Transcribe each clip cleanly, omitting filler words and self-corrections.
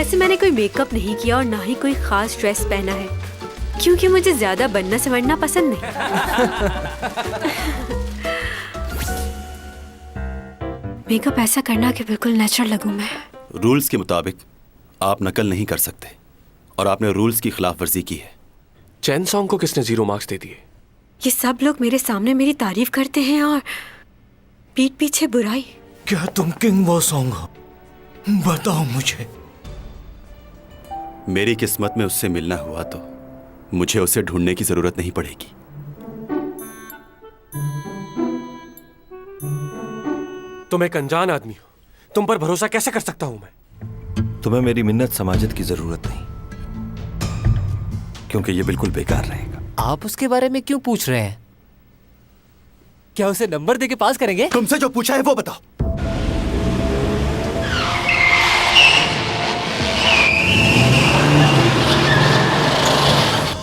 वैसे मैंने कोई मेकअप नहीं किया और ना ही कोई खास ड्रेस पहना है, क्योंकि मुझे ज्यादा बनना संवरना पसंद नहीं। मेकअप ऐसा करना कि बिल्कुल नेचुरल लगूं मैं। रूल्स के मुताबिक आप नकल नहीं कर सकते और आपने रूल्स की खिलाफ वर्जी की है। चैन सॉन्ग को किसने 0 मार्क्स दे दिए? ये सब लोग मेरे सामने मेरी तारीफ करते हैं और पीठ पीछे बुराई। क्या तुम किंग वो सॉन्ग हो? बताओ मुझे। मेरी किस्मत में उससे मिलना हुआ तो मुझे उसे ढूंढने की जरूरत नहीं पड़ेगी। तुम एक अनजान आदमी हो, तुम पर भरोसा कैसे कर सकता हूं मैं? तुम्हें मेरी मिन्नत समाजत की जरूरत नहीं, क्योंकि ये बिल्कुल बेकार रहेगा। आप उसके बारे में क्यों पूछ रहे हैं? क्या उसे नंबर देके पास करेंगे? तुमसे जो पूछा है वो बताओ।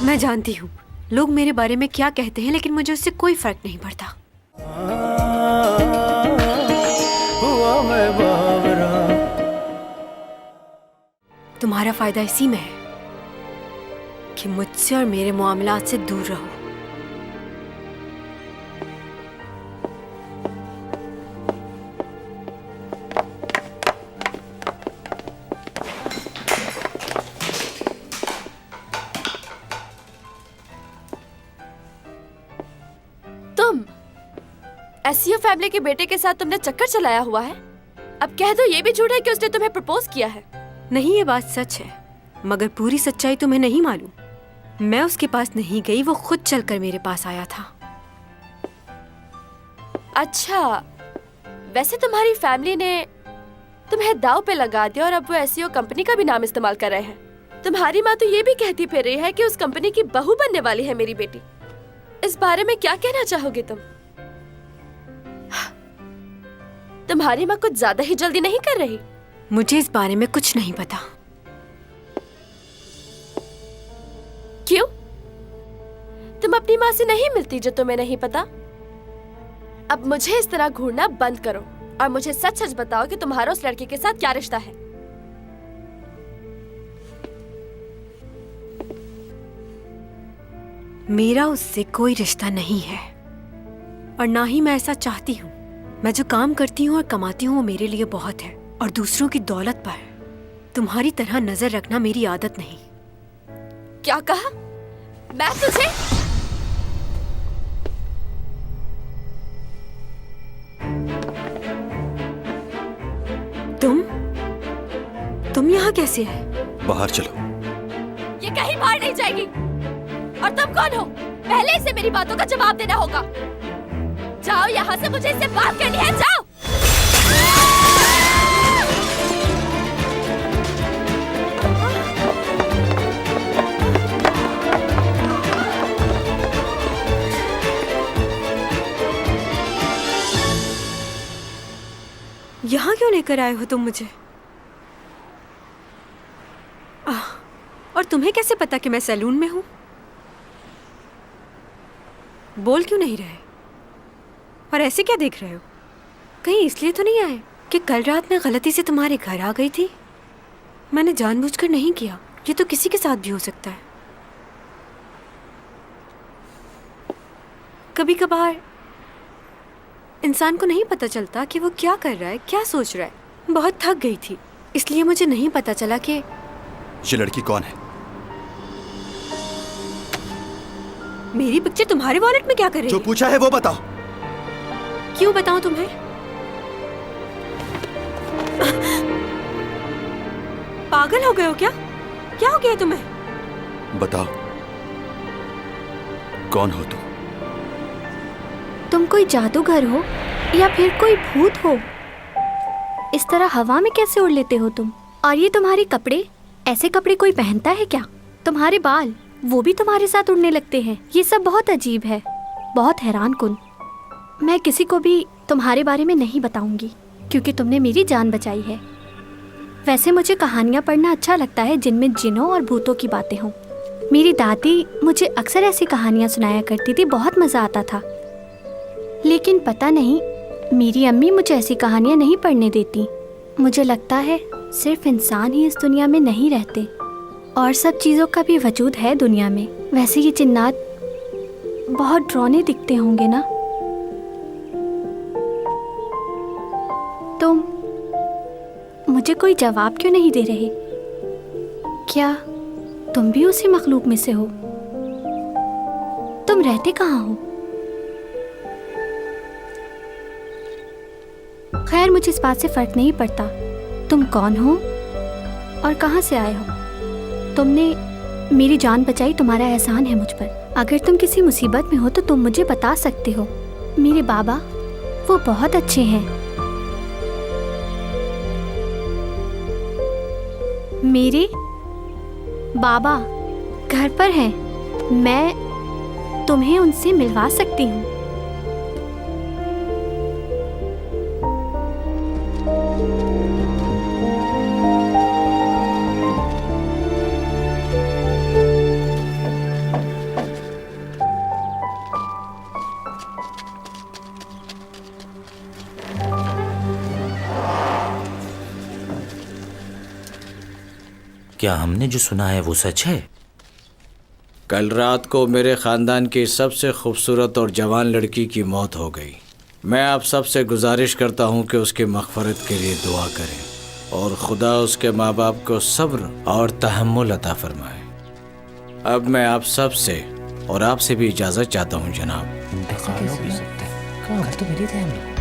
मैं जानती हूँ लोग मेरे बारे में क्या कहते हैं, लेकिन मुझे उससे कोई फर्क नहीं पड़ता। तुम्हारा फायदा इसी में है कि मुझसे और मेरे मामलात से दूर रहो। तुम एसईओ फैमिली के बेटे के साथ तुमने चक्कर चलाया हुआ है। अब कह दो ये भी झूठ है कि उसने तुम्हें प्रपोज किया है। नहीं, ये बात सच है, मगर पूरी सच्चाई तुम्हें नहीं मालूम। मैं उसके पास नहीं गई, वो खुद चलकर मेरे पास आया था। अच्छा, वैसे तुम्हारी फैमिली ने तुम्हें दाव पे लगा दिया और अब वो एसईओ कंपनी का भी नाम इस्तेमाल कर रहे हैं। तुम्हारी माँ तो ये भी कहती फिर रही है कि उस कंपनी की बहू बनने वाली है मेरी बेटी। इस बारे में क्या कहना चाहोगे तुम? तुम्हारी माँ कुछ ज्यादा ही जल्दी नहीं कर रही? मुझे इस बारे में कुछ नहीं पता। क्यों? तुम अपनी माँ से नहीं मिलती जो तुम्हें नहीं पता? अब मुझे इस तरह घूरना बंद करो और मुझे सच सच बताओ कि तुम्हारा उस लड़के के साथ क्या रिश्ता है। मेरा उससे कोई रिश्ता नहीं है और ना ही मैं ऐसा चाहती हूँ। मैं जो काम करती हूँ और कमाती हूँ वो मेरे लिए बहुत है, और दूसरों की दौलत पर तुम्हारी तरह नजर रखना मेरी आदत नहीं। क्या कहा? मैं तुझे? तुम यहाँ कैसे है? बाहर चलो। ये कहीं बाहर नहीं जाएगी। और तुम कौन हो? पहले इसे मेरी बातों का जवाब देना होगा। जाओ यहाँ से, मुझे इससे बात करनी है। जाओ। यहाँ क्यों लेकर आए हो तुम मुझे? और तुम्हें कैसे पता कि मैं सैलून में हूँ? बोल क्यों नहीं रहे? और ऐसे क्या देख रहे हो? कहीं इसलिए तो नहीं आए कि कल रात मैं गलती से तुम्हारे घर आ गई थी? मैंने जानबूझकर नहीं किया। ये तो किसी के साथ भी हो सकता है। कभी कभार इंसान को नहीं पता चलता कि वो क्या कर रहा है, क्या सोच रहा है। बहुत थक गई थी, इसलिए मुझे नहीं पता चला कि ये लड़की कौन है? मेरी पिक्चर तुम्हारे वॉलेट में क्या कर रही है? जो पूछा है वो बताओ। क्यों बताऊं तुम्हें? पागल हो गए हो क्या? क्या हो गया तुम्हें? बताओ, कौन हो तुम? तुम कोई जादूगर हो या फिर कोई भूत हो? इस तरह हवा में कैसे उड़ लेते हो तुम? और ये तुम्हारे कपड़े, ऐसे कपड़े कोई पहनता है क्या? तुम्हारे बाल, वो भी तुम्हारे साथ उड़ने लगते हैं। ये सब बहुत अजीब है, बहुत हैरान कुन। मैं किसी को भी तुम्हारे बारे में नहीं बताऊंगी, क्योंकि तुमने मेरी जान बचाई है। वैसे मुझे कहानियाँ पढ़ना अच्छा लगता है जिनमें जिनों और भूतों की बातें हों। मेरी दादी मुझे अक्सर ऐसी कहानियाँ सुनाया करती थी, बहुत मज़ा आता था। लेकिन पता नहीं, मेरी अम्मी मुझे ऐसी कहानियाँ नहीं पढ़ने देती। मुझे लगता है सिर्फ इंसान ही इस दुनिया में नहीं रहते, और सब चीज़ों का भी वजूद है दुनिया में। वैसे ये जिन्नात बहुत डरावने दिखते होंगे ना? तुम मुझे कोई जवाब क्यों नहीं दे रहे? क्या तुम भी उसी मखलूक में से हो? तुम रहते कहाँ हो? खैर, मुझे इस बात से फर्क नहीं पड़ता तुम कौन हो और कहाँ से आए हो। तुमने मेरी जान बचाई, तुम्हारा एहसान है मुझ पर। अगर तुम किसी मुसीबत में हो तो तुम मुझे बता सकते हो। मेरे बाबा वो बहुत अच्छे हैं। मेरे बाबा घर पर हैं। मैं तुम्हें उनसे मिलवा सकती हूँ। क्या हमने जो सुना है वो सच है? कल रात को मेरे ख़ानदान की सबसे खूबसूरत और जवान लड़की की मौत हो गई। मैं आप सबसे गुजारिश करता हूँ कि उसकी मग़फ़िरत के लिए दुआ करें और खुदा उसके माँ बाप को सब्र और तहम्मुल अता फरमाए। अब मैं आप सब से और आपसे भी इजाज़त चाहता हूँ जनाब। घर तो मिले थे हम लोग।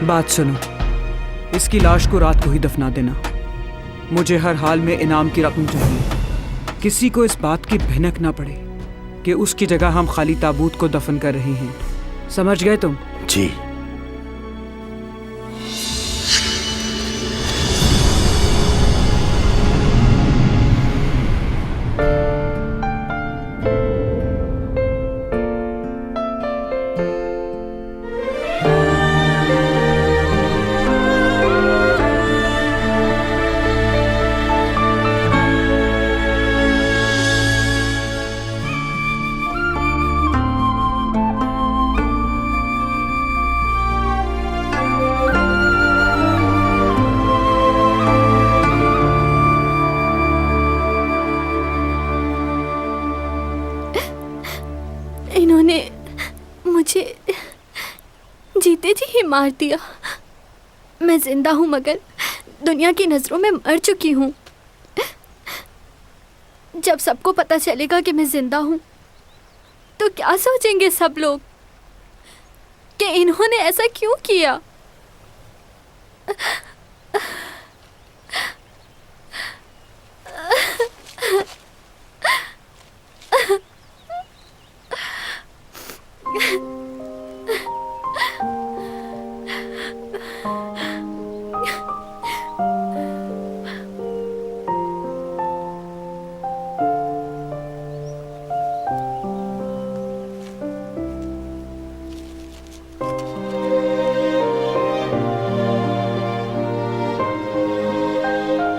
बात सुनो, इसकी लाश को रात को ही दफना देना। मुझे हर हाल में इनाम की रकम चाहिए। किसी को इस बात की भनक ना पड़े कि उसकी जगह हम खाली ताबूत को दफन कर रहे हैं। समझ गए तुम? जी। इन्होंने मुझे जीते जी ही मार दिया। मैं जिंदा हूँ मगर दुनिया की नज़रों में मर चुकी हूँ। जब सबको पता चलेगा कि मैं जिंदा हूँ तो क्या सोचेंगे सब लोग कि इन्होंने ऐसा क्यों किया।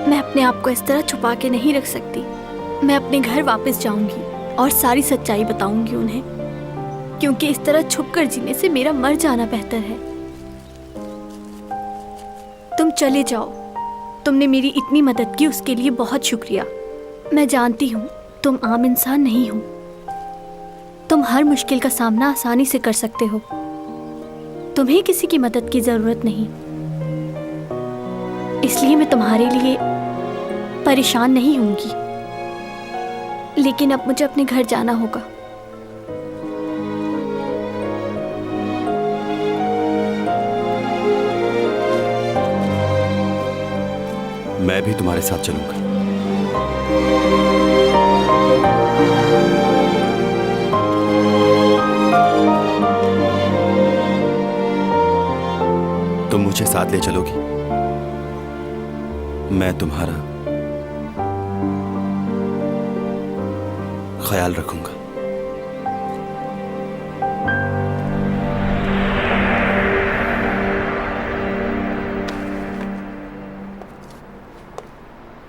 मैं अपने आप को इस तरह छुपा के नहीं रख सकती। मैं अपने घर वापस जाऊंगी और सारी सच्चाई बताऊंगी उन्हें, क्योंकि इस तरह छुपकर जीने से मेरा मर जाना बेहतर है। तुम चले जाओ। तुमने मेरी इतनी मदद की, उसके लिए बहुत शुक्रिया। मैं जानती हूँ तुम आम इंसान नहीं हो। तुम हर मुश्किल का सामना आसानी से कर सकते हो। तुम्हें किसी की मदद की जरूरत नहीं, इसलिए मैं तुम्हारे लिए परेशान नहीं होंगी। लेकिन अब मुझे अपने घर जाना होगा। मैं भी तुम्हारे साथ चलूंगा। तुम मुझे साथ ले चलोगी? मैं तुम्हारा ख्याल रखूंगा।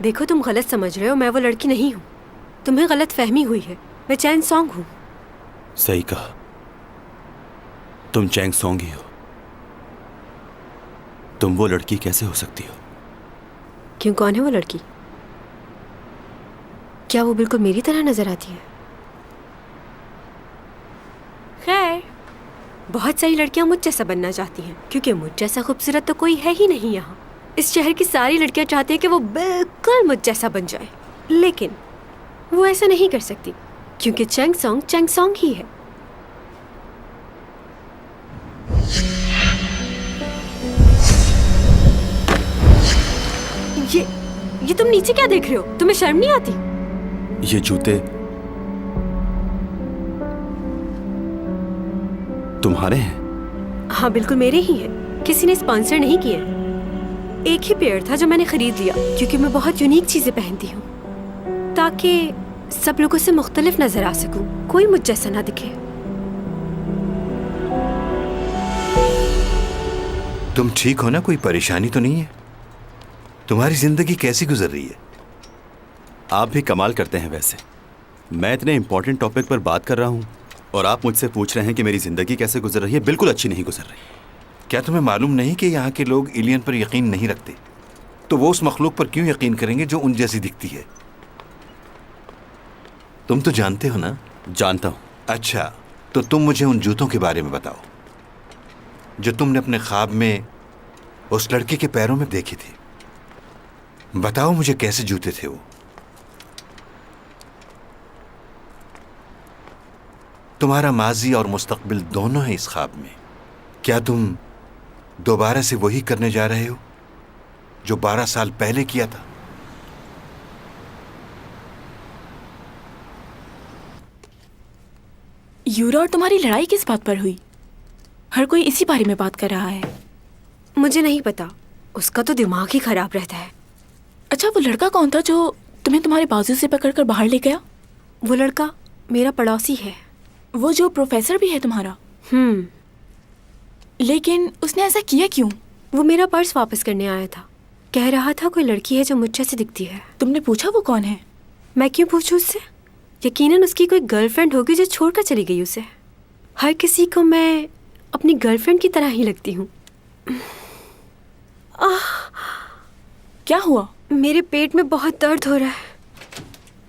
देखो तुम गलत समझ रहे हो, मैं वो लड़की नहीं हूँ। तुम्हें गलत फहमी हुई है। मैं चैंग सॉन्ग हूँ। सही कहा, तुम चैंग सॉन्ग ही हो। तुम वो लड़की कैसे हो सकती हो? क्यों, कौन है वो लड़की? क्या वो बिल्कुल मेरी तरह नजर आती है? खैर, बहुत सारी लड़कियां मुझ जैसा बनना चाहती हैं, क्योंकि मुझ जैसा खूबसूरत तो कोई है ही नहीं यहाँ। इस शहर की सारी लड़कियां चाहती हैं कि वो बिल्कुल मुझ जैसा बन जाए, लेकिन वो ऐसा नहीं कर सकती, क्योंकि चैंग सॉन्ग ही है। ये तुम नीचे क्या देख रहे हो? तुम्हें शर्म नहीं आती? ये जूते तुम्हारे हैं? हाँ, बिल्कुल मेरे ही हैं। किसी ने स्पॉन्सर नहीं किए। एक ही पेयर था जो मैंने खरीद लिया, क्योंकि मैं बहुत यूनिक चीजें पहनती हूँ, ताकि सब लोगों से मुख्तलिफ नजर आ सकूं, कोई मुझ जैसा ना दिखे। तुम ठीक हो ना? कोई परेशानी तो नहीं है? तुम्हारी जिंदगी कैसी गुजर रही है? आप भी कमाल करते हैं। वैसे मैं इतने इंपॉर्टेंट टॉपिक पर बात कर रहा हूँ और आप मुझसे पूछ रहे हैं कि मेरी जिंदगी कैसे गुजर रही है। बिल्कुल अच्छी नहीं गुजर रही। क्या तुम्हें मालूम नहीं कि यहाँ के लोग एलियन पर यकीन नहीं रखते? तो वो उस मखलूक पर क्यों यकीन करेंगे जो उन जैसी दिखती है? तुम तो जानते हो ना? जानता हूँ। अच्छा, तो तुम मुझे उन जूतों के बारे में बताओ जो तुमने अपने ख्वाब में उस लड़के के पैरों में देखे थे। बताओ मुझे, कैसे जूते थे वो? तुम्हारा माजी और मुस्तकबिल दोनों है इस ख्वाब में। क्या तुम दोबारा से वही करने जा रहे हो जो 12 साल पहले किया था? यूरा और तुम्हारी लड़ाई किस बात पर हुई? हर कोई इसी बारे में बात कर रहा है। मुझे नहीं पता, उसका तो दिमाग ही खराब रहता है। अच्छा, वो लड़का कौन था जो तुम्हें तुम्हारे बाजू से पकड़कर बाहर ले गया? वो लड़का मेरा पड़ोसी है। वो जो प्रोफेसर भी है तुम्हारा? लेकिन उसने ऐसा किया क्यों? वो मेरा पर्स वापस करने आया था। कह रहा था कोई लड़की है जो मुझ जैसी दिखती है। तुमने पूछा वो कौन है? मैं क्यों पूछूं उससे? यकीनन उसकी कोई गर्लफ्रेंड होगी जो छोड़कर चली गई उसे। हर किसी को मैं अपनी गर्लफ्रेंड की तरह ही लगती हूँ। क्या हुआ? मेरे पेट में बहुत दर्द हो रहा है।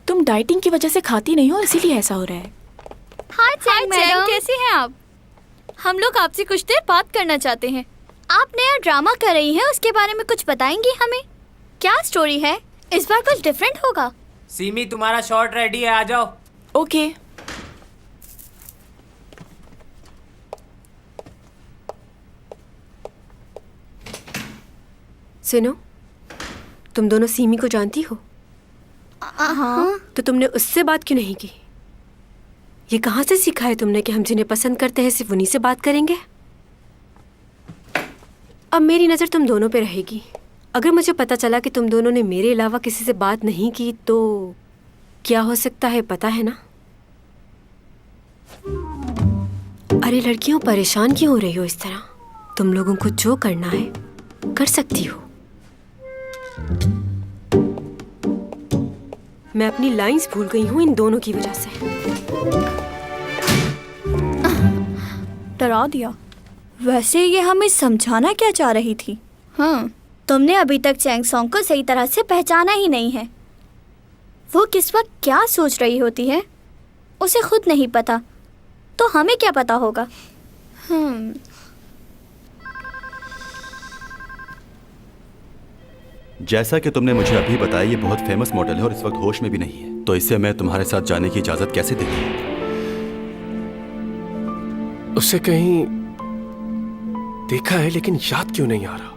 तुम डाइटिंग की वजह से खाती नहीं हो, इसीलिए ऐसा हो रहा है। हाय चैंग मैडम, कैसी हैं आप? हम लोग आपसे कुछ देर बात करना चाहते हैं। आप नया ड्रामा कर रही हैं, उसके बारे में कुछ बताएंगी हमें? क्या स्टोरी है? इस बार कुछ डिफरेंट होगा। सीमी, तुम्हारा शॉट रेडी है, आ जाओ। ओके। सुनो, तुम दोनों सीमी को जानती हो? हाँ। तो तुमने उससे बात क्यों नहीं की? ये कहाँ से सीखा है तुमने कि हम जिन्हें पसंद करते हैं सिर्फ उन्हीं से बात करेंगे? अब मेरी नज़र तुम दोनों पे रहेगी। अगर मुझे पता चला कि तुम दोनों ने मेरे अलावा किसी से बात नहीं की तो क्या हो सकता है पता है ना? अरे लड़कियों, परेशान क्यों हो रही हो इस तरह? तुम लोगों को जो करना है कर सकती हो। मैं अपनी लाइंस भूल गई हूँ इन दोनों की वजह से। डरा दिया। वैसे ये हमें समझाना क्या चाह रही थी? तुमने अभी तक चैंग सॉन्ग को सही तरह से पहचाना ही नहीं है। वो किस वक्त क्या सोच रही होती है उसे खुद नहीं पता, तो हमें क्या पता होगा? जैसा कि तुमने मुझे अभी बताया, ये बहुत फेमस मॉडल है और इस वक्त होश में भी नहीं है, तो इससे मैं तुम्हारे साथ जाने की इजाजत कैसे दे दूं? उससे कहीं देखा है लेकिन याद क्यों नहीं आ रहा।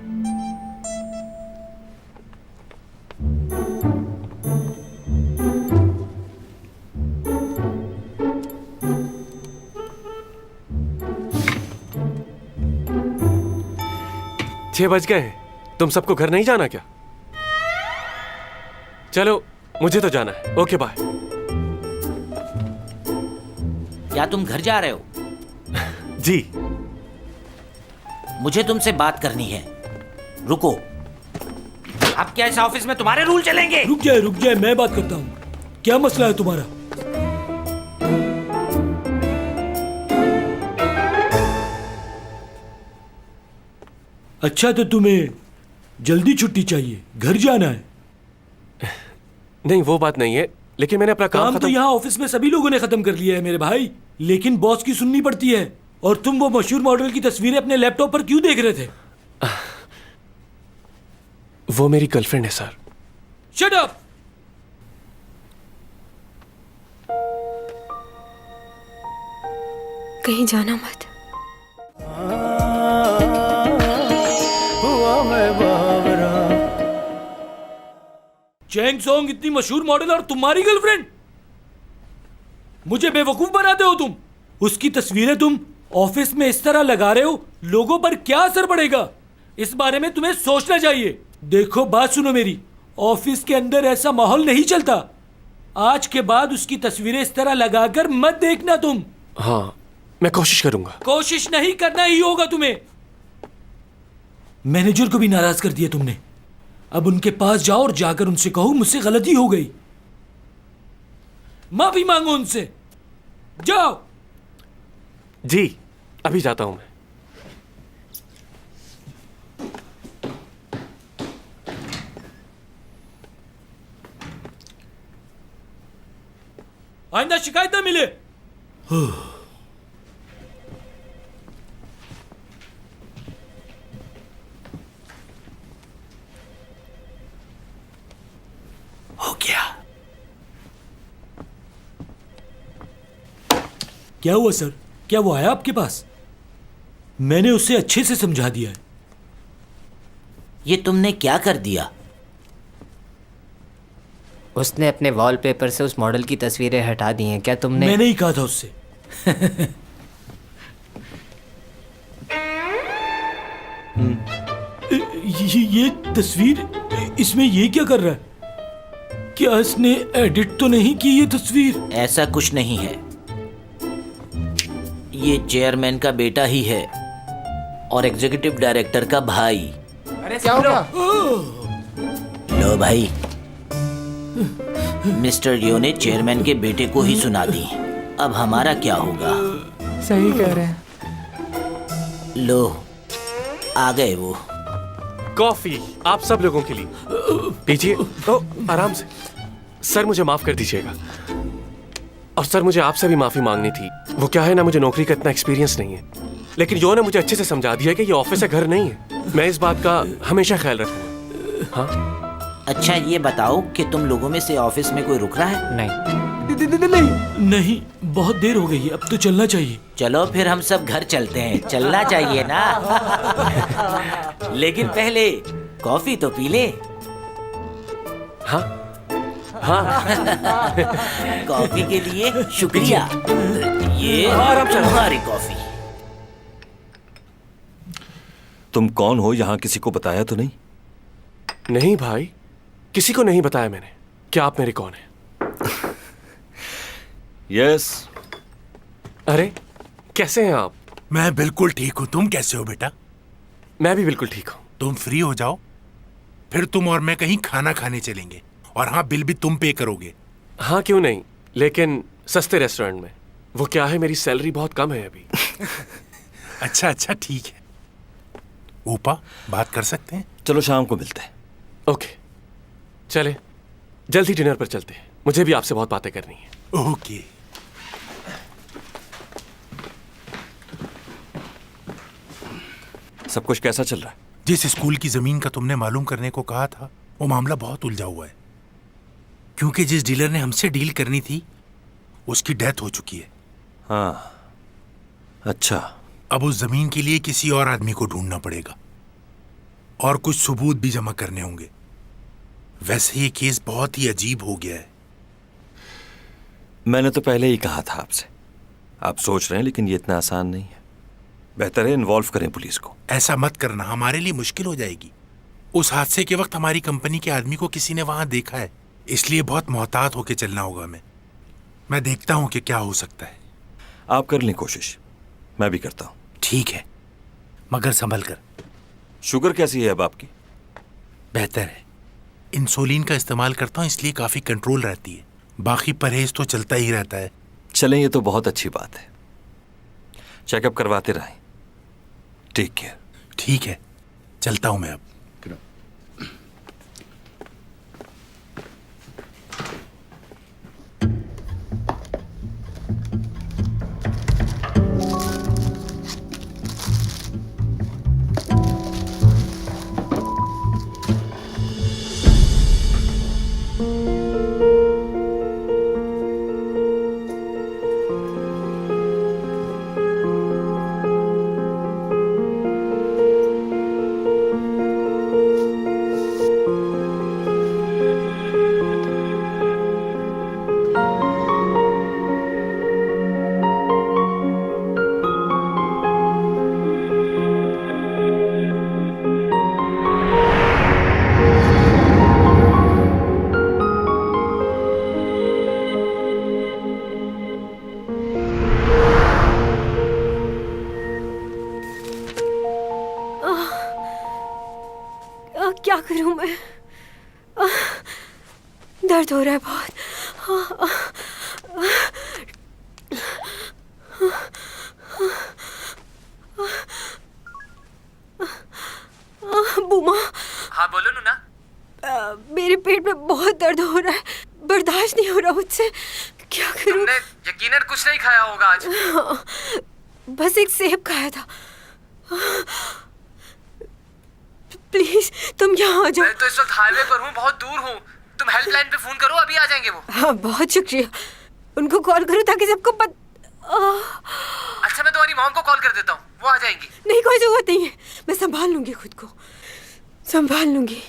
छह बज गए हैं, तुम सबको घर नहीं जाना क्या? चलो, मुझे तो जाना है। Okay bye. क्या तुम घर जा रहे हो? जी। मुझे तुमसे बात करनी है, रुको। अब क्या इस ऑफिस में तुम्हारे रूल चलेंगे? रुक जाए, मैं बात करता हूँ। क्या मसला है तुम्हारा? अच्छा, तो तुम्हें जल्दी छुट्टी चाहिए, घर जाना है? नहीं, वो बात नहीं है, लेकिन मैंने अपना काम तो यहाँ ऑफिस में सभी लोगों ने खत्म कर लिया है मेरे भाई, लेकिन बॉस की सुननी पड़ती है। और तुम वो मशहूर मॉडल की तस्वीरें अपने लैपटॉप पर क्यों देख रहे थे? वो मेरी गर्लफ्रेंड है सर। Shut up! कहीं जाना मत। चैंग सॉन्ग इतनी मशहूर मॉडल और तुम्हारी गर्लफ्रेंड? मुझे बेवकूफ बनाते हो तुम। उसकी तस्वीरें तुम ऑफिस में इस तरह लगा रहे हो, लोगों पर क्या असर पड़ेगा, इस बारे में तुम्हें सोचना चाहिए। देखो, बात सुनो मेरी, ऑफिस के अंदर ऐसा माहौल नहीं चलता। आज के बाद उसकी तस्वीरें इस तरह लगाकर मत देखना तुम। हाँ, मैं कोशिश करूंगा। कोशिश नहीं करना ही होगा तुम्हें। मैनेजर को भी नाराज कर दिया तुमने। अब उनके पास जाओ और जाकर उनसे कहो मुझसे गलती हो गई, माफी मांगो उनसे। जाओ। जी, अभी जाता हूं मैं। आइंदा शिकायत ना मिले। हो गया। क्या हुआ सर? क्या वो आया आपके पास? मैंने उसे अच्छे से समझा दिया है। ये तुमने क्या कर दिया? उसने अपने वॉलपेपर से उस मॉडल की तस्वीरें हटा दी हैं। क्या तुमने? मैंने ही कहा था उससे। ये तस्वीर, इसमें ये क्या कर रहा है? क्या इसने एडिट तो नहीं की ये तस्वीर? ऐसा कुछ नहीं है, ये चेयरमैन का बेटा ही है और एग्जीक्यूटिव डायरेक्टर का भाई। अरे क्या होगा? लो भाई, मिस्टर लियो ने चेयरमैन के बेटे को ही सुना दी। अब हमारा क्या होगा? सही कह रहे हैं। लो, आ गए वो। कॉफी आप सब लोगों के लिए पीजिए। तो आराम से। सर, मुझे माफ कर दीजिएगा। और सर, मुझे आपसे भी माफी मांगनी थी। वो क्या है ना, मुझे नौकरी का इतना एक्सपीरियंस नहीं है, लेकिन यो ने मुझे अच्छे से समझा दिया कि ये ऑफिस है, घर नहीं है। मैं इस बात का हमेशा ख्याल रखूंगा। हाँ? अच्छा, ये बताओ कि तुम लोगों में से ऑफिस में कोई रुक रहा है? नहीं, बहुत देर हो गई है, अब तो चलना चाहिए। चलो फिर हम सब घर चलते हैं। चलना चाहिए ना। लेकिन पहले कॉफी तो पी ले। हाँ हाँ। कॉफी के लिए शुक्रिया। ये तुम्हारी कॉफी। तुम कौन हो? यहाँ किसी को बताया तो नहीं? नहीं भाई, किसी को नहीं बताया मैंने। क्या आप मेरे कौन हैं? यस। अरे, कैसे हैं आप? मैं बिल्कुल ठीक हूँ। तुम कैसे हो बेटा? मैं भी बिल्कुल ठीक हूँ। तुम फ्री हो जाओ, फिर तुम और मैं कहीं खाना खाने चलेंगे। और हाँ, बिल भी तुम पे करोगे। हाँ, क्यों नहीं, लेकिन सस्ते रेस्टोरेंट में। वो क्या है, मेरी सैलरी बहुत कम है अभी। अच्छा अच्छा, ठीक है। ऊपा, बात कर सकते हैं? चलो शाम को मिलते हैं। ओके, चले जल्दी डिनर पर चलते हैं। मुझे भी आपसे बहुत बातें करनी है। ओके। सब कुछ कैसा चल रहा है? जिस स्कूल की जमीन का तुमने मालूम करने को कहा था, वो मामला बहुत उलझा हुआ है। क्योंकि जिस डीलर ने हमसे डील करनी थी, उसकी डेथ हो चुकी है। हाँ, अच्छा। अब उस जमीन के लिए किसी और आदमी को ढूंढना पड़ेगा और कुछ सबूत भी जमा करने होंगे। वैसे ये केस बहुत ही अजीब हो गया है। मैंने तो पहले ही कहा था आपसे। आप सोच रहे हैं, लेकिन ये इतना आसान नहीं है। बेहतर है इन्वॉल्व करें पुलिस को। ऐसा मत करना, हमारे लिए मुश्किल हो जाएगी। उस हादसे के वक्त हमारी कंपनी के आदमी को किसी ने वहां देखा है, इसलिए बहुत मोहतात होकर चलना होगा हमें। मैं देखता हूं कि क्या हो सकता है। आप कर लें कोशिश, मैं भी करता हूं। ठीक है, मगर संभल कर। शुगर कैसी है अब आपकी? बेहतर है। इंसुलिन का इस्तेमाल करता हूँ, इसलिए काफी कंट्रोल रहती है। बाकी परहेज तो चलता ही रहता है। चलें, ये तो बहुत अच्छी बात है। चेकअप करवाते रहें। Take care. ठीक है, चलता हूँ मैं अब। क्या करूं मैं? दर्द हो रहा है बहुत। बुमा। हाँ बोलो नूना। मेरे पेट में बहुत दर्द हो रहा है, बर्दाश्त नहीं हो रहा मुझसे। क्या करूं? तुमने यकीनन कुछ नहीं खाया होगा आज। बस एक सेब खाया था। प्लीज तुम यहाँ आ जाओ। मैं तो इस वक्त हाईवे पर हूँ, बहुत दूर हूँ। तुम हेल्पलाइन पे फोन करो, अभी आ जाएंगे वो। हाँ बहुत शुक्रिया। उनको कॉल करो ताकि सबको अच्छा मैं तुम्हारी मॉम को कॉल कर देता हूँ, वो आ जाएंगी। नहीं कोई जरूरत नहीं है, मैं संभाल लूंगी खुद को, संभाल लूंगी।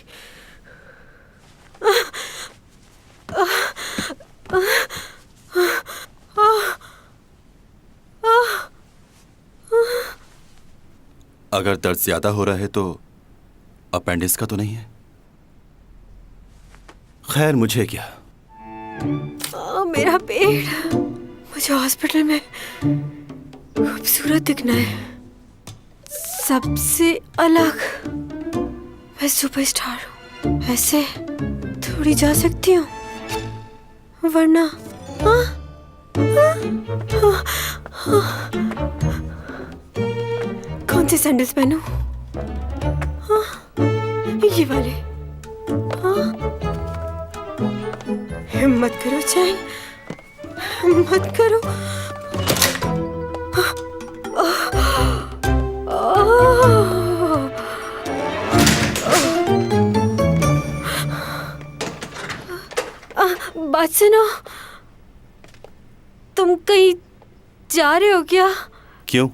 अगर दर्द ज्यादा हो रहा है तो अपेंडिक्स का तो नहीं है? खैर मुझे क्या। मेरा पेट। मुझे हॉस्पिटल में खूबसूरत दिखना है, सबसे अलग। मैं सुपरस्टार हूँ, ऐसे थोड़ी जा सकती हूँ, वरना कौन से सैंडल्स पहनूं? ये वाले। हिम्मत करो चैन, हिम्मत करो। बात सुनो, तुम कहीं जा रहे हो क्या? क्यों?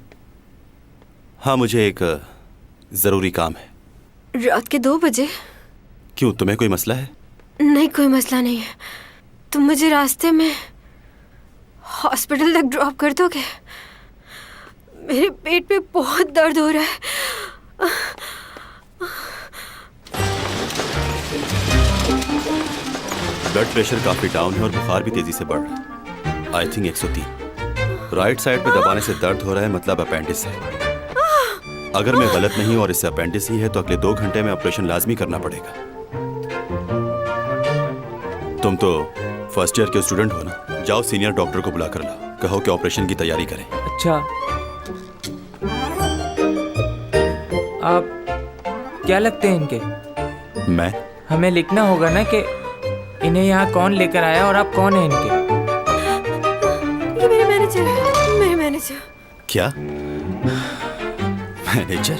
हाँ मुझे एक जरूरी काम है। रात के 2 बजे? क्यों, तुम्हें कोई मसला है? नहीं कोई मसला नहीं है। तुम मुझे रास्ते में हॉस्पिटल तक ड्रॉप कर दोगे? मेरे पेट में बहुत दर्द हो रहा है। ब्लड प्रेशर काफी डाउन है और बुखार भी तेजी से बढ़ रहा है। I think 103। राइट साइड पे दबाने से दर्द हो रहा है, मतलब अपेंडिस है। अगर मैं गलत नहीं और इससे अपेंडिस ही है तो अगले 2 घंटे में ऑपरेशन लाजमी करना पड़ेगा। तुम तो फर्स्ट ईयर के स्टूडेंट हो ना, जाओ सीनियर डॉक्टर को बुला कर लाओ, कहो कि ऑपरेशन की तैयारी करें। अच्छा आप क्या लगते हैं इनके? मैं? हमें लिखना होगा ना कि इन्हें यहाँ कौन लेकर आया और आप कौन हैं इनके? ये मेरे मैनेजर है, मेरे मैनेजर। क्या? मैनेजर?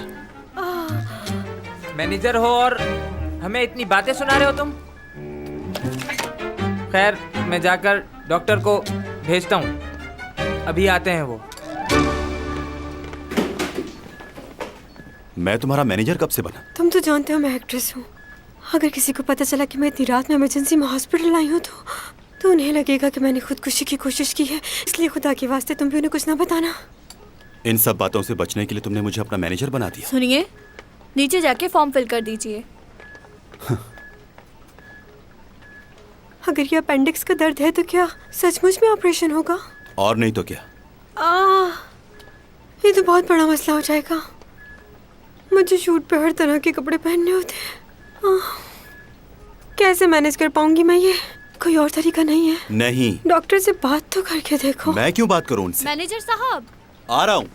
मैनेजर हो और हमें इतनी बातें सुना रहे हो तुम? खैर मैं जाकर डॉक्टर को भेजता हूँ, अभी आते हैं वो। मैं तुम्हारा मैनेजर कब से बना? तुम तो जानते हो मैं एक्ट्रेस हूँ। अगर किसी को पता चला कि मैं इतनी रात में इमरजेंसी में हॉस्पिटल आई हूँ तो उन्हें लगेगा कि मैंने खुदकुशी की कोशिश की है। इसलिए खुदा के वास्ते तुम भी उन्हें कुछ ना बताना। इन सब बातों से बचने के लिए तुमने मुझे अपना मैनेजर बना दिया। सुनिए, नीचे जाके फॉर्म फिल कर दीजिए। अगर ये अपेंडिक्स का दर्द है तो क्या सचमुच में ऑपरेशन होगा? और नहीं तो क्या। ये तो बहुत बड़ा मसला हो जाएगा। मुझे शूट पे हर तरह के कपड़े पहनने होते हैं। कैसे मैनेज कर पाऊंगी मैं ये? कोई और तरीका नहीं है? नहीं। डॉक्टर से बात तो करके देखो। मैं क्यों बात करूं उनसे? मैनेजर साहब, आ रहा हूं।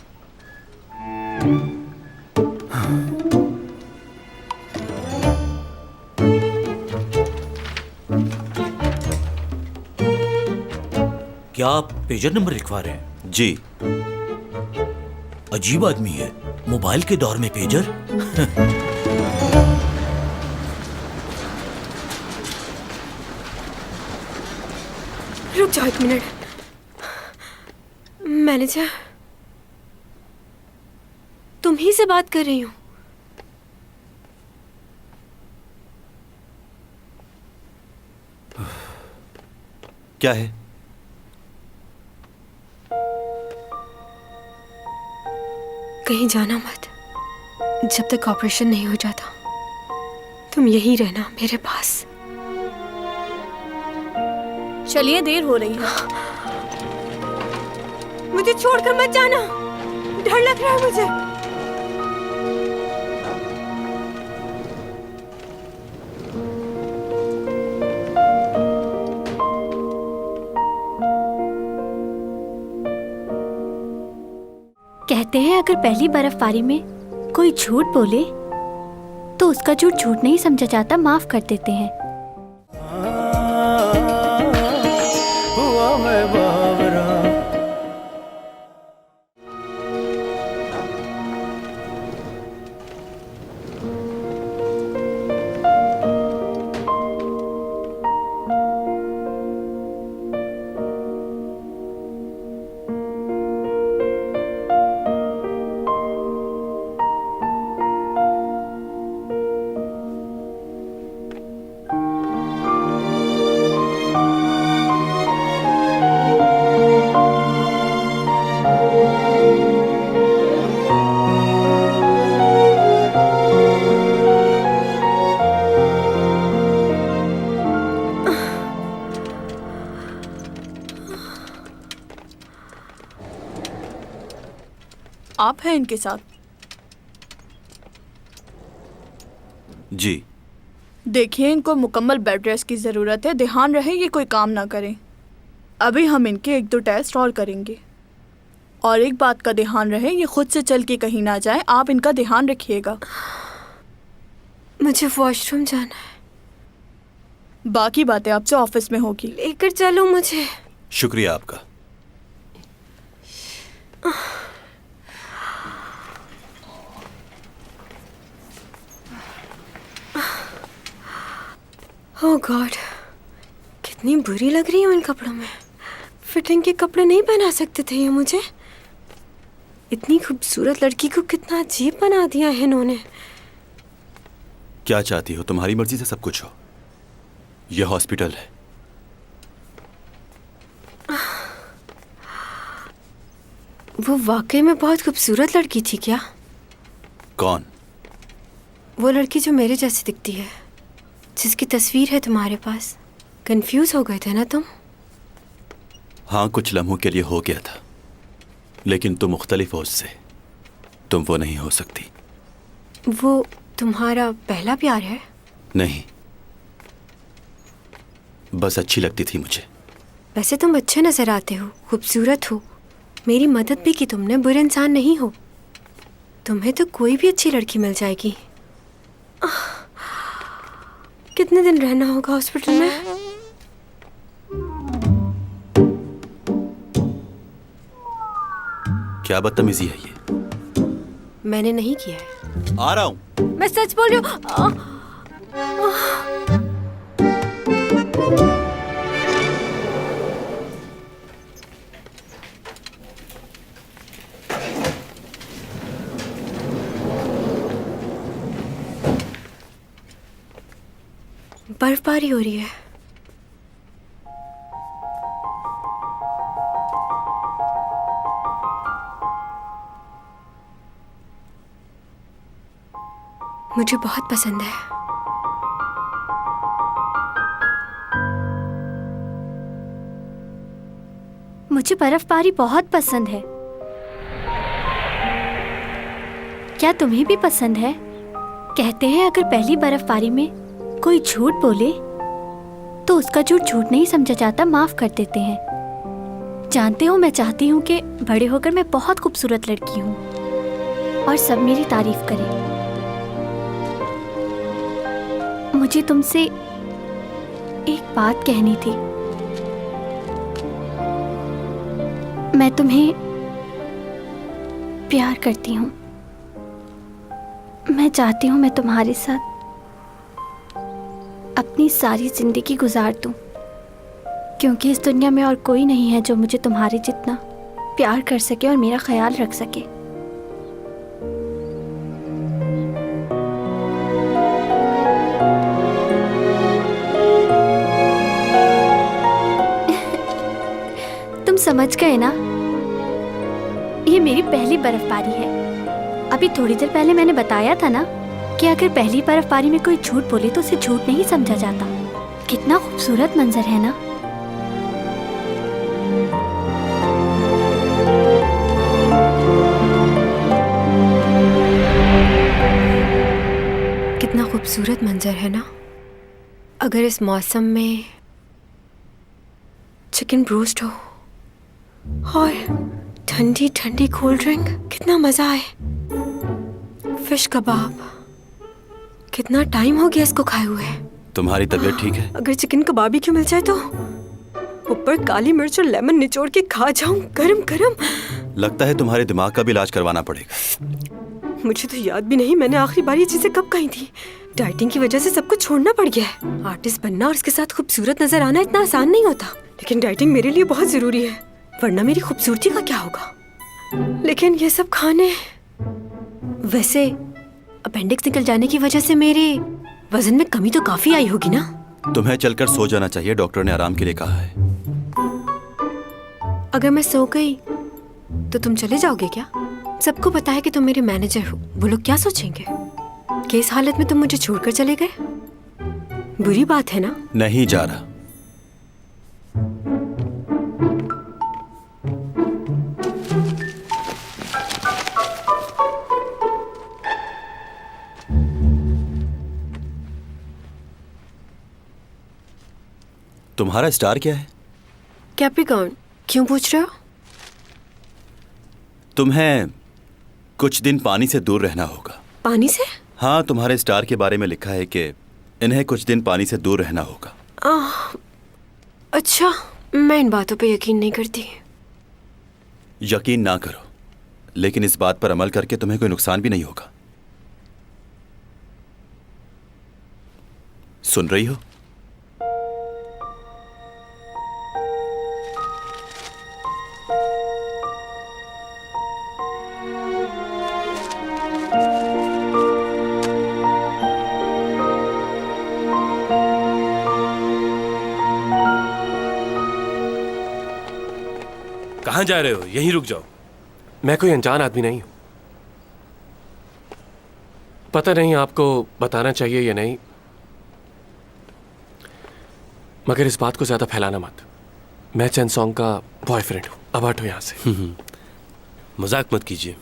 क्या आप पेजर नंबर लिखवा रहे हैं? जी। अजीब आदमी है, मोबाइल के दौर में पेजर। रुक जाओ 1 मिनट। मैनेजर, तुम ही से बात कर रही हूँ। क्या है? कहीं जाना मत जब तक ऑपरेशन नहीं हो जाता। तुम यहीं रहना मेरे पास। चलिए, देर हो रही है। मुझे छोड़कर मत जाना, डर लग रहा है मुझे। कहते हैं अगर पहली बर्फबारी में कोई झूठ बोले तो उसका झूठ झूठ नहीं समझा जाता, माफ कर देते हैं। आप हैं इनके साथ? जी। देखिए, इनको मुकम्मल बेड रेस्ट की ज़रूरत है। ध्यान रहे ये कोई काम ना करें। अभी हम इनके 1-2 टेस्ट और करेंगे। और एक बात का ध्यान रहे, ये खुद से चल के कहीं ना जाए। आप इनका ध्यान रखिएगा। मुझे वॉशरूम जाना है। बाकी बातें आपसे ऑफिस में होगी। लेकर चलो मुझे। शुक्रिया आपका। ओह गॉड, कितनी बुरी लग रही हूँ इन कपड़ों में। फिटिंग के कपड़े नहीं पहना सकते थे ये मुझे। इतनी खूबसूरत लड़की को कितना अजीब बना दिया है इन्होंने। क्या चाहती हो? तुम्हारी मर्जी से सब कुछ हो। यह हॉस्पिटल है। वो वाकई में बहुत खूबसूरत लड़की थी क्या? कौन? वो लड़की जो मेरे जैसी दिखती है, जिसकी तस्वीर है तुम्हारे पास। कंफ्यूज हो गए थे ना तुम? हाँ, कुछ लम्हों के लिए हो गया था, लेकिन तुम मुख्तलिफ हो उससे। तुम वो नहीं हो सकती। वो तुम्हारा पहला प्यार है? नहीं, बस अच्छी लगती थी मुझे। वैसे तुम अच्छे नजर आते हो, खूबसूरत हो, मेरी मदद भी की तुमने। बुरे इंसान नहीं हो। तुम्हें तो कोई भी अच्छी लड़की मिल जाएगी। कितने दिन रहना होगा हॉस्पिटल में? क्या बदतमीजी है ये? मैंने नहीं किया है। आ रहा हूं। मैं सच बोल रही हूँ। बर्फबारी हो रही है। मुझे बहुत पसंद है। मुझे बर्फबारी बहुत पसंद है। क्या तुम्हें भी पसंद है? कहते हैं अगर पहली बर्फबारी में कोई झूठ बोले तो उसका झूठ झूठ नहीं समझा जाता, माफ कर देते हैं। जानते हो, मैं चाहती हूँ कि बड़े होकर मैं बहुत खूबसूरत लड़की हूँ और सब मेरी तारीफ करें। मुझे तुमसे एक बात कहनी थी। मैं तुम्हें प्यार करती हूँ। मैं चाहती हूँ मैं तुम्हारे साथ अपनी सारी जिंदगी गुजार दूँ, क्योंकि इस दुनिया में और कोई नहीं है जो मुझे तुम्हारे जितना प्यार कर सके और मेरा ख्याल रख सके। तुम समझ गए ना? ये मेरी पहली बर्फबारी है। अभी थोड़ी देर पहले मैंने बताया था ना कि अगर पहली बर्फबारी में कोई झूठ बोले तो उसे झूठ नहीं समझा जाता। कितना खूबसूरत मंजर है ना? कितना खूबसूरत मंजर है ना? अगर इस मौसम में चिकन ब्रोस्ट हो और ठंडी ठंडी कोल्ड ड्रिंक, कितना मजा आए। फिश कबाब, कितना टाइम हो गया इसको खाए हुए। तुम्हारी तबीयत ठीक है? अगर चिकन कबाब क्यों मिल जाए तो ऊपर काली मिर्च और लेमन निचोड़ के खा जाऊं गरम गरम। लगता है तुम्हारे दिमाग का भी इलाज करवाना पड़ेगा। मुझे तो याद भी नहीं मैंने आखिरी बार ये चीजें कब कही थी। डाइटिंग की वजह से सब कुछ छोड़ना पड़ गया है। आर्टिस्ट बनना और इसके साथ खूबसूरत नजर आना इतना आसान नहीं होता, लेकिन डाइटिंग मेरे लिए बहुत जरूरी है, वरना मेरी खूबसूरती का क्या होगा। लेकिन ये सब खाने, वैसे अपेंडिक्स निकल जाने की वजह से मेरे वजन में कमी तो काफी आई होगी ना? तुम्हें चलकर सो जाना चाहिए, डॉक्टर ने आराम के लिए कहा है। अगर मैं सो गई तो तुम चले जाओगे क्या? सबको पता है कि तुम मेरे मैनेजर हो, वो लोग क्या सोचेंगे कि इस हालत में तुम मुझे छोड़कर चले गए? बुरी बात है ना? नहीं जा रहा। तुम्हारा स्टार क्या है? कैप्रिकॉर्न। क्यों पूछ रहे हो? तुम्हें कुछ दिन पानी से दूर रहना होगा। पानी से? हाँ, तुम्हारे स्टार के बारे में लिखा है कि इन्हें कुछ दिन पानी से दूर रहना होगा। अच्छा, मैं इन बातों पे यकीन नहीं करती। यकीन ना करो, लेकिन इस बात पर अमल करके तुम्हें कोई नुकसान भी नहीं होगा। सुन रही हो? कहाँ जा रहे हो? यहीं रुक जाओ। मैं कोई अनजान आदमी नहीं हूं। पता नहीं आपको बताना चाहिए या नहीं, मगर इस बात को ज्यादा फैलाना मत। मैं चैन सॉन्ग का बॉयफ्रेंड हूं। अब हटो यहां से। मजाक मत कीजिए।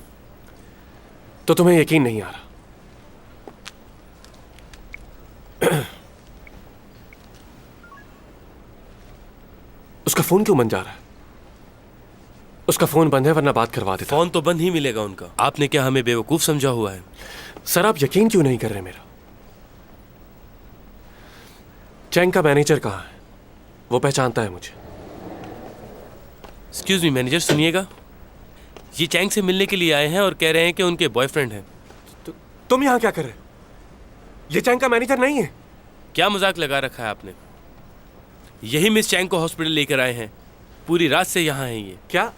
तो तुम्हें यकीन नहीं आ रहा? उसका फोन क्यों बंद जा रहा है? उसका फोन बंद है, वरना बात करवा देता। फोन तो बंद ही मिलेगा उनका। आपने क्या हमें बेवकूफ समझा हुआ है? सर, आप यकीन क्यों नहीं कर रहे मेरा? चैंग का मैनेजर कहाँ है? वो पहचानता है मुझे। एक्सक्यूज मी मैनेजर, सुनिएगा। ये चैंग से मिलने के लिए आए हैं और कह रहे हैं कि उनके बॉयफ्रेंड हैं। तुम यहाँ क्या कर रहे हो? ये चैंग का मैनेजर नहीं है। क्या मजाक लगा रखा है आपने? यही मिस चैंग को हॉस्पिटल लेकर आए हैं। पूरी रात से यहाँ हैं ये। क्या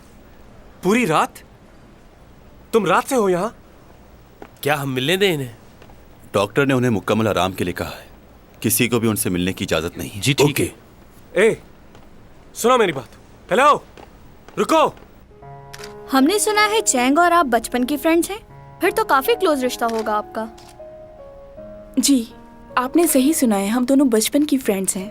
पूरी रात? तुम रात से हो यहाँ? क्या हम मिलने दें इन्हें? डॉक्टर ने उन्हें मुकम्मल आराम के लिए कहा है। किसी को भी उनसे मिलने की इजाजत नहीं है। जी ठीक है। ए, सुनो मेरी बात। हेलो, रुको। हमने सुना है चैंग और आप बचपन के फ्रेंड्स हैं। फिर तो काफी क्लोज रिश्ता होगा आपका। जी, आपने सही सुना है। हम दोनों बचपन की फ्रेंड्स हैं।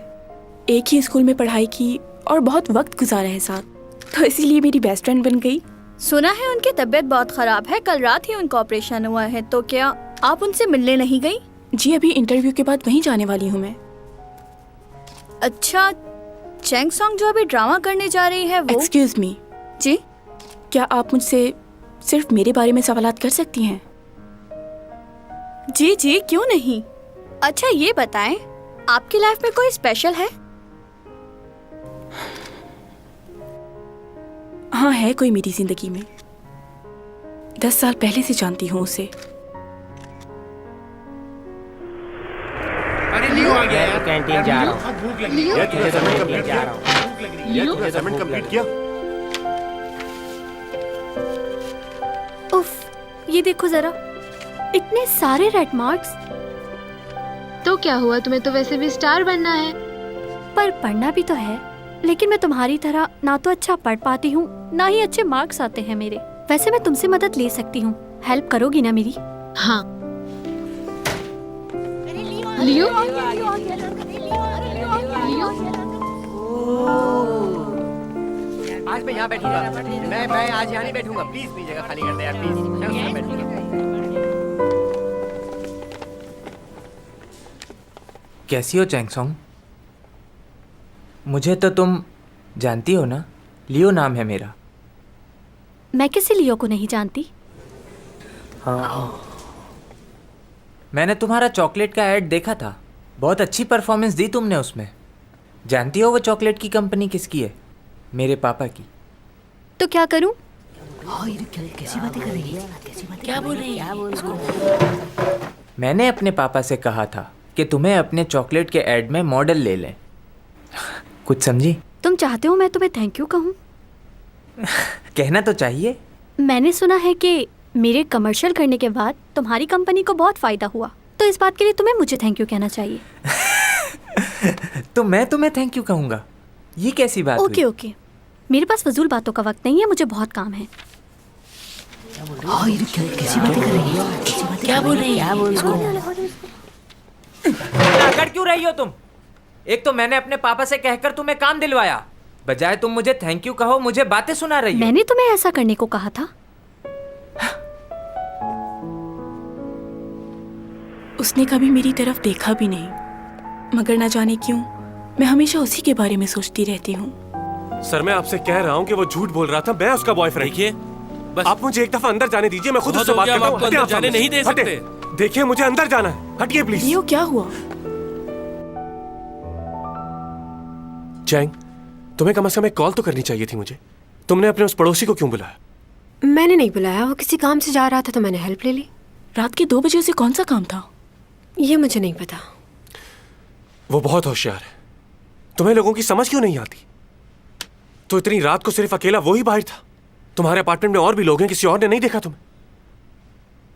एक ही स्कूल में पढ़ाई की और बहुत वक्त गुजारा है साथ, तो इसीलिए मेरी बेस्ट फ्रेंड बन गई। सुना है उनकी तबीयत बहुत खराब है। कल रात ही उनका ऑपरेशन हुआ है, तो क्या आप उनसे मिलने नहीं गई? जी, अभी इंटरव्यू के बाद वहीं जाने वाली हूँ मैं। अच्छा, चैंग सॉन्ग जो अभी ड्रामा करने जा रही है वो। एक्सक्यूज मी जी, क्या आप मुझसे सिर्फ मेरे बारे में सवालात कर सकती हैं? जी जी, क्यों नहीं। अच्छा ये बताएं, आपकी लाइफ में कोई स्पेशल है? हाँ, है कोई मेरी जिंदगी में। 10 साल पहले से जानती हूँ उसे। अरे लियो आ गया यार, कैंटीन जा रहा हूँ। भूख लगी है। तुझे असाइनमेंट कंप्लीट किया? तुझे असाइनमेंट कंप्लीट किया? उफ, ये देखो जरा, इतने सारे रेड मार्क्स। तो क्या हुआ, तुम्हें तो वैसे भी स्टार बनना है। पर पढ़ना भी तो है, लेकिन मैं तुम्हारी तरह ना तो अच्छा पढ़ पाती हूँ, ना ही अच्छे मार्क्स आते हैं मेरे। वैसे मैं तुमसे मदद ले सकती हूँ, हेल्प करोगी ना मेरी? हाँ। लियो? आज मैं यहाँ बैठूंगा। मैं आज यहाँ नहीं बैठूंगा। प्लीज मेरी जगह खाली कर दे यार, प्लीज। मैं उसमें बैठूंगा। कैसी हो चैंगसोंग? मुझे तो तुम जानती हो ना, लियो नाम है मेरा। मैं किसी लियो को नहीं जानती। हाँ, मैंने तुम्हारा चॉकलेट का ऐड देखा था, बहुत अच्छी परफॉर्मेंस दी तुमने उसमें। जानती हो वो चॉकलेट की कंपनी किसकी है? मेरे पापा की। तो क्या करूं? कैसी बातें कर रही है? क्या बोल रही है? मैंने अपने पापा से कहा था कि तुम्हें अपने चॉकलेट के ऐड में मॉडल ले लें। कुछ समझी? तुम चाहते हो मैं तुम्हें थैंक यू कहूं? कहना तो चाहिए। मैंने सुना है कि मेरे कमर्शियल करने के बाद तुम्हारी कंपनी को बहुत फायदा हुआ, तो इस बात के लिए तुम्हें मुझे थैंक यू कहना चाहिए। तो मैं तुम्हें थैंक यू कहूंगा? ये कैसी बात ओके ओके, मेरे पास फजूल बातों का वक्त नहीं है, मुझे बहुत काम है। कैसी बातें कर रही है? क्या बोल रही है? अकड़ क्यों रही हो तुम? एक तो मैंने अपने पापा से कहकर तुम्हें काम दिलवाया, बजाय तुम मुझे थैंक यू कहो मुझे बातें सुना रही हो। मैंने तुम्हें ऐसा करने को कहा था? उसने कभी मेरी तरफ देखा भी नहीं, मगर ना जाने क्यों मैं हमेशा उसी के बारे में सोचती रहती हूँ। सर मैं आपसे कह रहा हूँ कि वो झूठ बोल रहा था, मैं उसका बॉयफ्रेंड। देखिए बस आप मुझे एक दफा अंदर जाने दीजिए, मैं खुद उससे बात करता हूँ। अंदर जाने नहीं दे सकते। देखिए मुझे अंदर जाना है, हटिए प्लीज। लियो क्या हुआ? चैंग, तुम्हें कम से कम एक कॉल तो करनी चाहिए थी मुझे। तुमने अपने उस पड़ोसी को क्यों बुलाया? मैंने नहीं बुलाया, वो किसी काम से जा रहा था तो मैंने हेल्प ले ली। रात के 2 बजे उसे कौन सा काम था? ये मुझे नहीं पता। वो बहुत होशियार है, तुम्हें लोगों की समझ क्यों नहीं आती? तो इतनी रात को सिर्फ अकेला वो ही बाहर था? तुम्हारे अपार्टमेंट में और भी लोग हैं, किसी और ने नहीं देखा तुम्हें?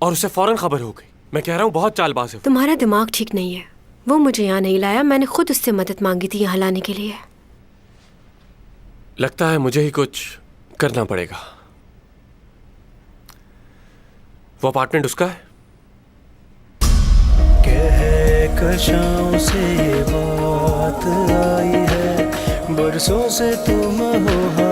और उसे फौरन खबर हो गई। मैं कह रहा हूँ बहुत चालबाज है। तुम्हारा दिमाग ठीक नहीं है, वो मुझे यहाँ नहीं लाया, मैंने खुद उससे मदद मांगी थी यहाँ लाने के लिए। लगता है मुझे ही कुछ करना पड़ेगा। वो अपार्टमेंट उसका है? कशाओं से बात आई है, बरसों से तुम हो